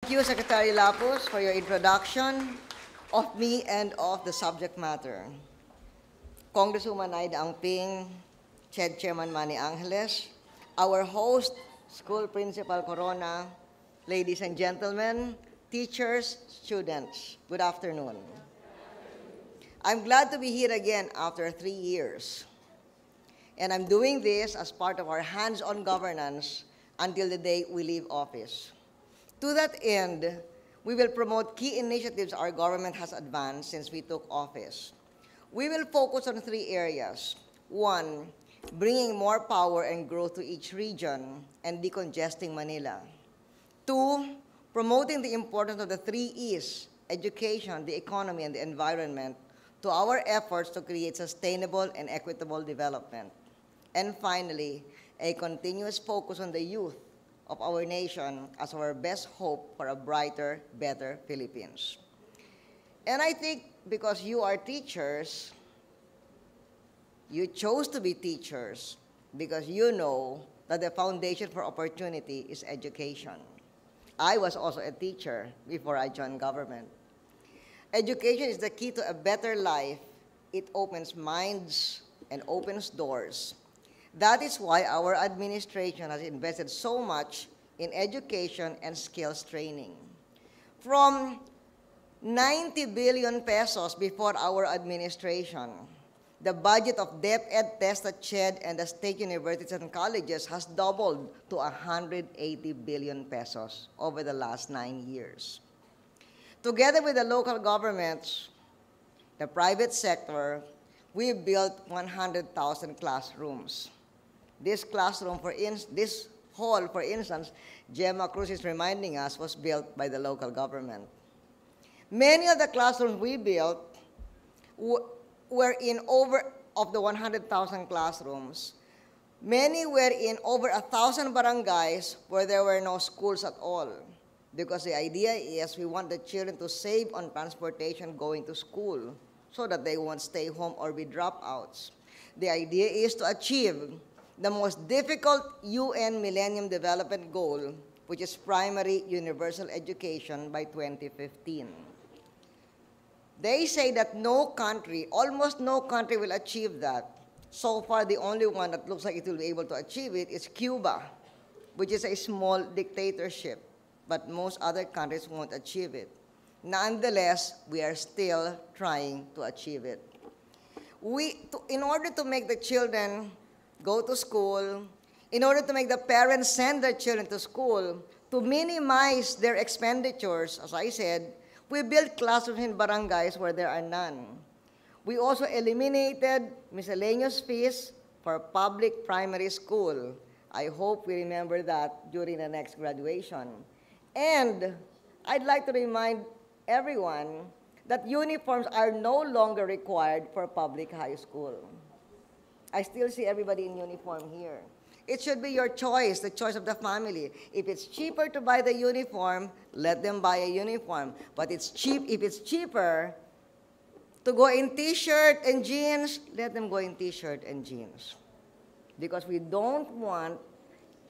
Thank you, Secretary Lapus, for your introduction of me and of the subject matter. Congresswoman Aida Angping, CHED Chairman Manny Angeles, our host, School Principal Corona, ladies and gentlemen, teachers, students, good afternoon. I'm glad to be here again after 3 years. And I'm doing this as part of our hands-on governance until the day we leave office. To that end, we will promote key initiatives our government has advanced since we took office. We will focus on 3 areas. 1, bringing more power and growth to each region and decongesting Manila. 2, promoting the importance of the 3 E's, education, the economy, and the environment, to our efforts to create sustainable and equitable development. And finally, a continuous focus on the youth of our nation as our best hope for a brighter, better Philippines. And I think because you are teachers, you chose to be teachers because you know that the foundation for opportunity is education. I was also a teacher before I joined government. Education is the key to a better life. It opens minds and opens doors. That is why our administration has invested so much in education and skills training. From 90 billion pesos before our administration, the budget of DepEd, TESTA, CHED, and the state universities and colleges has doubled to 180 billion pesos over the last 9 years. Together with the local governments, the private sector, we built 100,000 classrooms. This hall, for instance, Gemma Cruz is reminding us, was built by the local government. Many of the classrooms we built were in of the 100,000 classrooms, many were in over 1,000 barangays where there were no schools at all. Because the idea is we want the children to save on transportation going to school so that they won't stay home or be dropouts. The idea is to achieve the most difficult UN Millennium Development Goal, which is primary universal education by 2015. They say that almost no country will achieve that. So far, the only one that looks like it will be able to achieve it is Cuba, which is a small dictatorship. But most other countries won't achieve it. Nonetheless, we are still trying to achieve it. In order to make the children go to school, in order to make the parents send their children to school, to minimize their expenditures, as I said, we built classrooms in barangays where there are none. We also eliminated miscellaneous fees for public primary school. I hope we remember that during the next graduation. And I'd like to remind everyone that uniforms are no longer required for public high school. I still see everybody in uniform here. It should be your choice, the choice of the family. If it's cheaper to buy the uniform, let them buy a uniform. But if it's cheaper to go in t-shirt and jeans, let them go in t-shirt and jeans. Because we don't want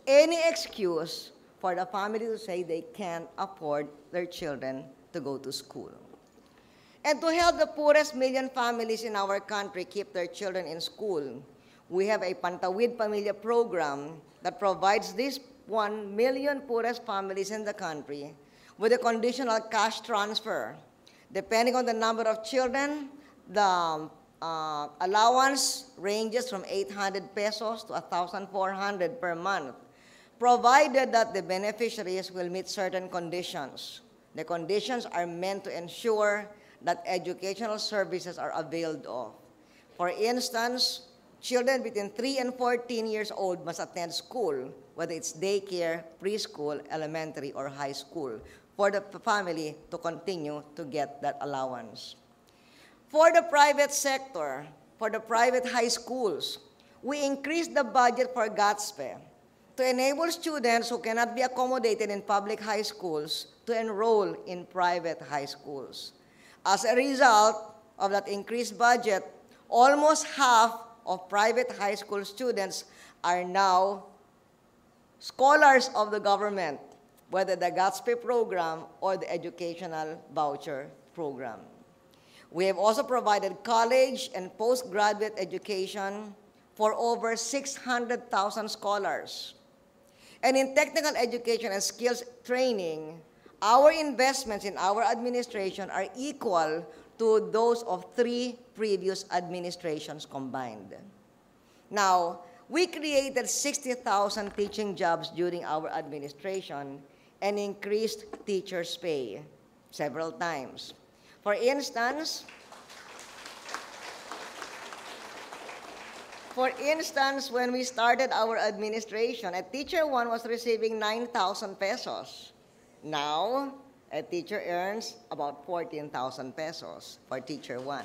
any excuse for the family to say they can't afford their children to go to school. And to help the poorest million families in our country keep their children in school, we have a Pantawid Pamilya program that provides these 1 million poorest families in the country with a conditional cash transfer. Depending on the number of children, the allowance ranges from 800 pesos to 1,400 per month, provided that the beneficiaries will meet certain conditions. The conditions are meant to ensure that educational services are availed of. For instance, children between 3 and 14 years old must attend school, whether it's daycare, preschool, elementary, or high school, for the family to continue to get that allowance. For the private sector, for the private high schools, we increased the budget for GATSPE to enable students who cannot be accommodated in public high schools to enroll in private high schools. As a result of that increased budget, almost half of private high school students are now scholars of the government, whether the GATSPE program or the educational voucher program. We have also provided college and postgraduate education for over 600,000 scholars. And in technical education and skills training, our investments in our administration are equal to those of 3 previous administrations combined. Now, we created 60,000 teaching jobs during our administration and increased teachers' pay several times. For instance, when we started our administration, a teacher 1 was receiving 9,000 pesos. Now, a teacher earns about 14,000 pesos for teacher 1.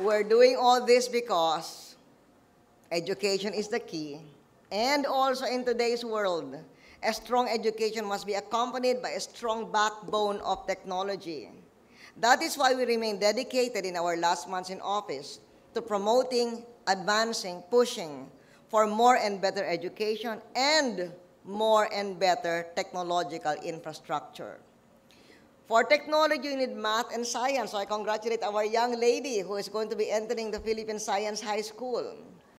We're doing all this because education is the key. And also in today's world, a strong education must be accompanied by a strong backbone of technology. That is why we remain dedicated in our last months in office to promoting, advancing, pushing for more and better education and more and better technological infrastructure. For technology, you need math and science, so I congratulate our young lady who is going to be entering the Philippine Science High School.